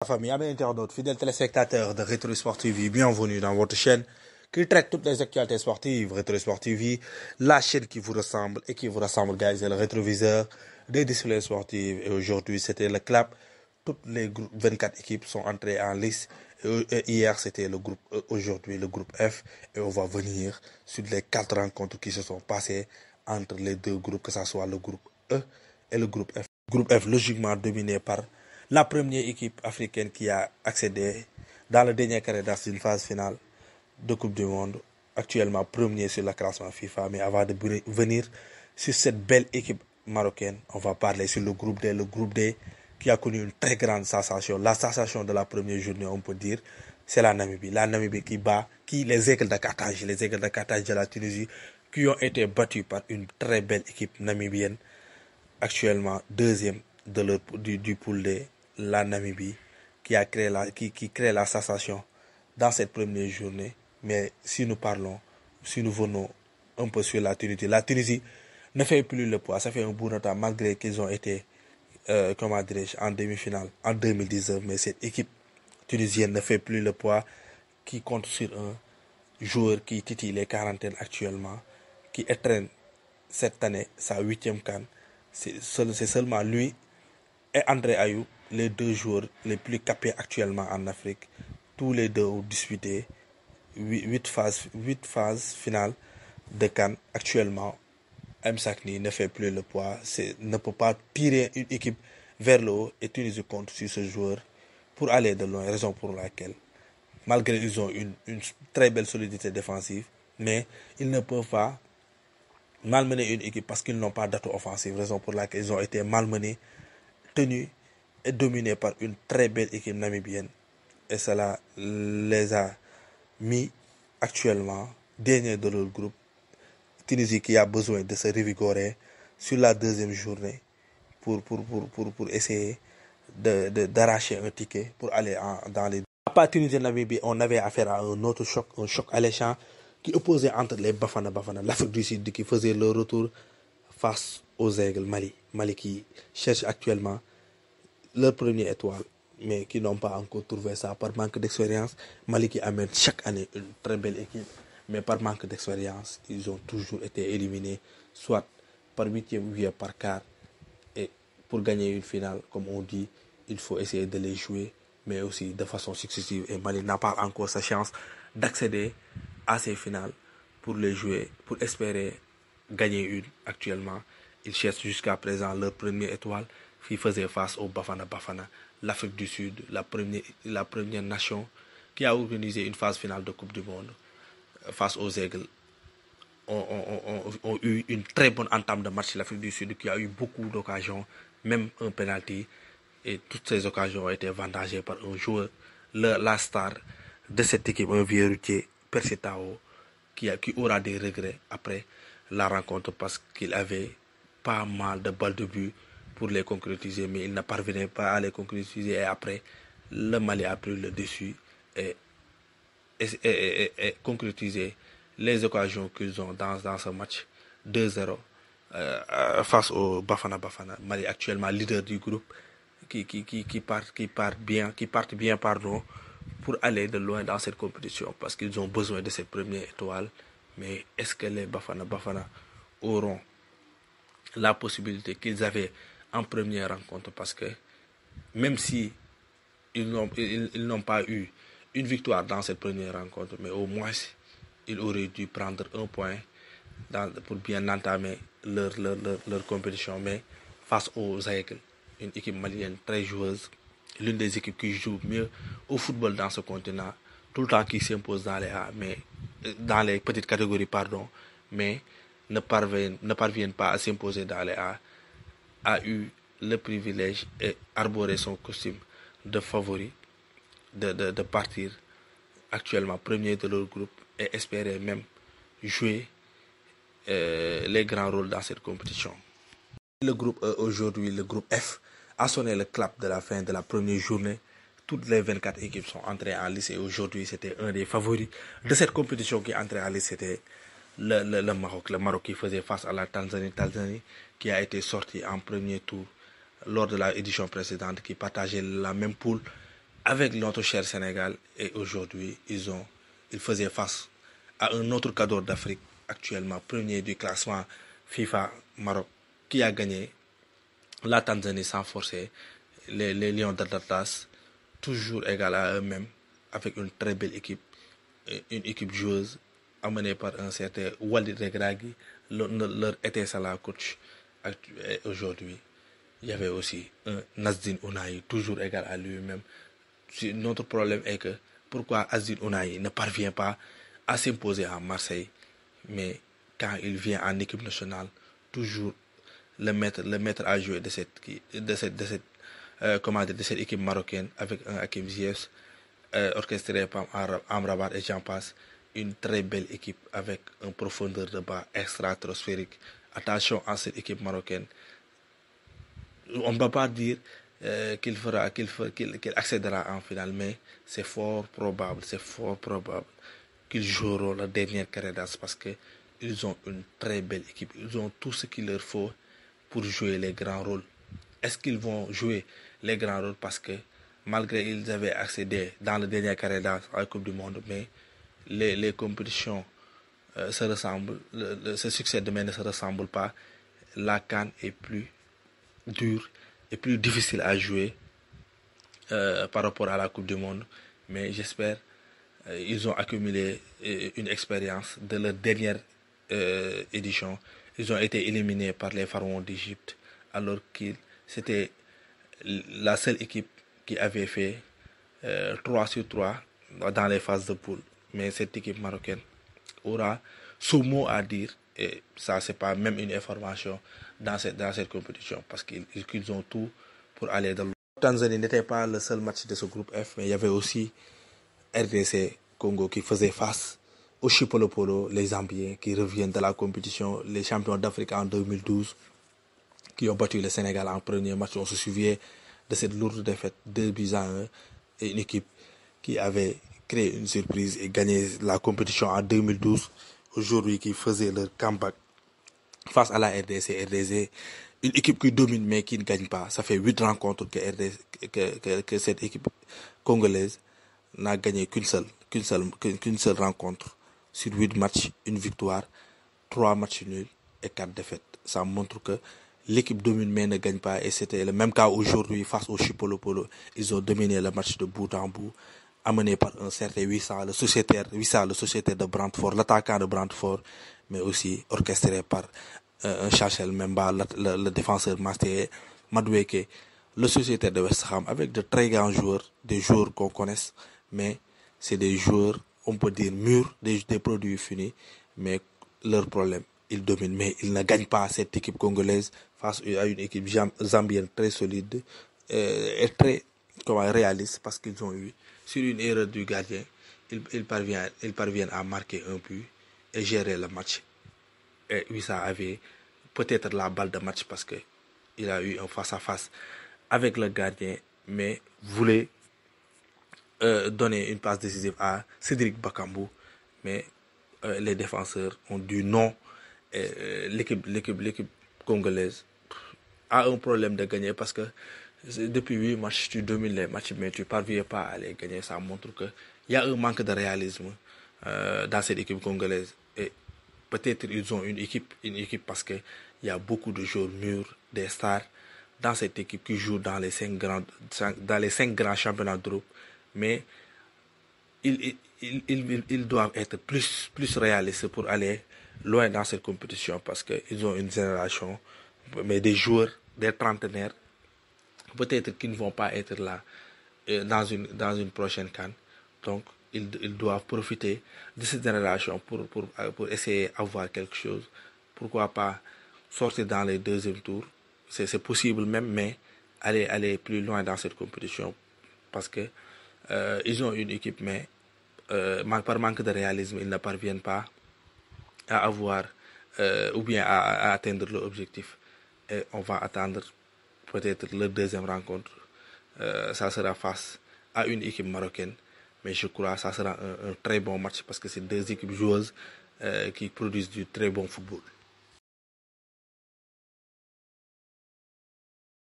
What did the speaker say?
Famille, amis internautes, fidèles téléspectateurs de Rétro Sport TV, bienvenue dans votre chaîne qui traite toutes les actualités sportives. Rétro Sport TV, la chaîne qui vous ressemble et qui vous rassemble, guys, c'est le rétroviseur des displays sportifs. Et aujourd'hui, c'était le clap. Toutes les 24 équipes sont entrées en lice. Et hier, c'était le groupe E, aujourd'hui le groupe F. Et on va venir sur les 4 rencontres qui se sont passées entre les deux groupes, que ce soit le groupe E et le groupe F. Le groupe F, logiquement dominé par la première équipe africaine qui a accédé dans le dernier carré dans une phase finale de Coupe du Monde, actuellement premier sur le classement FIFA. Mais avant de venir sur cette belle équipe marocaine, on va parler sur le groupe D. Le groupe D qui a connu une très grande sensation. La sensation de la première journée, on peut dire, c'est la Namibie. La Namibie qui bat les Aigles de Carthage, les Aigles de Carthage de la Tunisie, qui ont été battus par une très belle équipe namibienne, actuellement deuxième du pool D, la Namibie, qui crée la sensation dans cette première journée. Mais si nous venons un peu sur la Tunisie ne fait plus le poids. Ça fait un bout de temps, malgré qu'ils ont été, en demi-finale en 2019. Mais cette équipe tunisienne ne fait plus le poids, qui compte sur un joueur qui titille les quarantaines actuellement, qui étreint cette année sa 8e CAN. C'est seulement lui et André Ayou, les deux joueurs les plus capés actuellement en Afrique. Tous les deux ont disputé 8 phases finales de CAN. Actuellement, M. Sakni ne fait plus le poids, ne peut pas tirer une équipe vers le haut, et Tunisie compte sur ce joueur pour aller de loin, raison pour laquelle, malgré qu'ils ont une très belle solidité défensive, mais ils ne peuvent pas malmener une équipe parce qu'ils n'ont pas d'atout offensif, raison pour laquelle ils ont été malmenés, tenus et dominés par une très belle équipe namibienne. Et cela les a mis actuellement dernier de leur groupe. Tunisie qui a besoin de se revigorer sur la deuxième journée pour essayer d'arracher un ticket pour aller dans les... À part Tunisie et Namibie, on avait affaire à un autre choc, un choc alléchant qui opposait entre les Bafana, l'Afrique du Sud qui faisait leur retour face aux Aigles, Mali qui cherche actuellement leur première étoile, mais qui n'ont pas encore trouvé ça par manque d'expérience. Mali qui amène chaque année une très belle équipe, mais par manque d'expérience, ils ont toujours été éliminés, soit par 8e ou bien par quart. Et pour gagner une finale, comme on dit, il faut essayer de les jouer, mais aussi de façon successive. Et Mali n'a pas encore sa chance d'accéder à ces finales pour les jouer, pour espérer gagner une. Actuellement, ils cherchent jusqu'à présent leur première étoile, qui faisait face au Bafana, l'Afrique du Sud, la première nation qui a organisé une phase finale de Coupe du Monde face aux Aigles. Ont eu une très bonne entame de match. L'Afrique du Sud qui a eu beaucoup d'occasions, même un penalty, et toutes ces occasions ont été vendagées par un joueur, la star de cette équipe, un vieux routier, Percy Tao, qui aura des regrets après la rencontre parce qu'il avait pas mal de balles de but pour les concrétiser, mais il ne parvenait pas à les concrétiser. Et après, le Mali a pris le dessus et concrétisé les occasions qu'ils ont dans ce match 2-0 face au Bafana. Mali actuellement leader du groupe qui partent bien pour aller de loin dans cette compétition parce qu'ils ont besoin de cette première étoile. Mais est-ce que les Bafana auront la possibilité qu'ils avaient en première rencontre? Parce que même si ils n'ont pas eu une victoire dans cette première rencontre, mais au moins ils auraient dû prendre un point pour bien entamer leur compétition. Mais face aux Aigles, une équipe malienne très joueuse, l'une des équipes qui joue mieux au football dans ce continent, tout le temps qui s'impose dans les A, mais dans les petites catégories, mais ne parviennent pas à s'imposer dans les A, a eu le privilège et arboré son costume de favori de partir actuellement premier de leur groupe et espérer même jouer les grands rôles dans cette compétition. Le groupe aujourd'hui, le groupe F, a sonné le clap de la fin de la première journée. Toutes les 24 équipes sont entrées en lice et aujourd'hui c'était un des favoris de cette compétition qui est entré en lice. C'était le Maroc. Le Maroc qui faisait face à la Tanzanie qui a été sorti en premier tour lors de l'édition précédente, qui partageait la même poule avec notre cher Sénégal. Et aujourd'hui, ils faisaient face à un autre cadeau d'Afrique, actuellement premier du classement FIFA Maroc, qui a gagné la Tanzanie sans forcer, les Lions d'Atlas, toujours égal à eux-mêmes, avec une très belle équipe, une équipe joueuse amenée par un certain Walid Regragui, leur étincelle à coach. Aujourd'hui, il y avait aussi un Nasdin Ounahi, toujours égal à lui-même. Notre problème est que pourquoi Nasdin Ounahi ne parvient pas à s'imposer à Marseille, mais quand il vient en équipe nationale, toujours le mettre à jouer de cette équipe marocaine avec un Hakim Ziyech orchestré par Amrabat et j'en passe. Une très belle équipe avec une profondeur de bas extra-atmosphérique. Attention à cette équipe marocaine. On ne va pas dire qu'il accédera en finale, mais c'est fort probable qu'ils joueront la dernière carré d'as parce qu'ils ont une très belle équipe. Ils ont tout ce qu'il leur faut pour jouer les grands rôles. Est-ce qu'ils vont jouer les grands rôles parce que malgré qu'ils avaient accédé dans le dernier carré d'as à la Coupe du Monde, mais les compétitions se ressemblent, ce succès demain ne se ressemble pas. La CAN est plus dure et plus difficile à jouer par rapport à la Coupe du Monde, mais j'espère ils ont accumulé une expérience de leur dernière édition. Ils ont été éliminés par les pharaons d'Égypte alors que c'était la seule équipe qui avait fait 3 sur 3 dans les phases de poule. Mais cette équipe marocaine aura son mot à dire et ça c'est pas même une information dans cette compétition parce qu'ils ont tout pour aller dans le... Tanzanie n'était pas le seul match de ce groupe F, mais il y avait aussi RDC Congo qui faisait face au Chipolopolo, les Zambiens qui reviennent de la compétition, les champions d'Afrique en 2012 qui ont battu le Sénégal en premier match. On se souvient de cette lourde défaite 2-1 et une équipe qui avait créé une surprise et gagné la compétition en 2012, aujourd'hui qui faisait leur comeback face à la RDC. RDC, une équipe qui domine mais qui ne gagne pas. Ça fait 8 rencontres que cette équipe congolaise n'a gagné qu'une seule rencontre sur 8 matchs, une victoire, 3 matchs nuls et 4 défaites. Ça montre que l'équipe domine mais ne gagne pas et c'était le même cas aujourd'hui face au Chipolopolo. Ils ont dominé le match de bout en bout, amené par un certain Wissa, le sociétaire de Brentford, l'attaquant de Brentford, mais aussi orchestré par un Chachel Memba, le défenseur Master Madweke, le sociétaire de West Ham, avec de très grands joueurs, des joueurs qu'on connaisse, mais c'est des joueurs, on peut dire mûrs, des produits finis, mais leur problème, ils dominent, mais ils ne gagnent pas cette équipe congolaise face à une équipe zambienne très solide et très réaliste parce qu'ils ont eu, sur une erreur du gardien, ils parviennent à marquer un but et gérer le match. Et Wissa avait peut-être la balle de match parce qu'il a eu un face-à-face avec le gardien, mais voulait donner une passe décisive à Cédric Bakambu, mais les défenseurs ont dit non. L'équipe congolaise a un problème de gagner parce que depuis 8 matchs, tu domines les matchs, mais tu ne parviens pas à les gagner. Ça montre qu'il y a un manque de réalisme dans cette équipe congolaise. Et peut-être ils ont une équipe parce qu'il y a beaucoup de joueurs mûrs, des stars dans cette équipe qui jouent dans les 5 grands championnats d'Europe. Mais ils doivent être plus réalistes pour aller loin dans cette compétition parce qu'ils ont une génération, mais des joueurs, des trentenaires, peut-être qu'ils ne vont pas être là dans une prochaine CAN. Donc, ils doivent profiter de cette génération pour essayer d'avoir quelque chose. Pourquoi pas sortir dans les deuxièmes tours. C'est possible même, mais aller plus loin dans cette compétition parce que ils ont une équipe, mais par manque de réalisme, ils ne parviennent pas à avoir ou bien à atteindre l'objectif. Et on va attendre peut-être leur deuxième rencontre. Ça sera face à une équipe marocaine. Mais je crois que ça sera un très bon match parce que c'est deux équipes joueuses qui produisent du très bon football.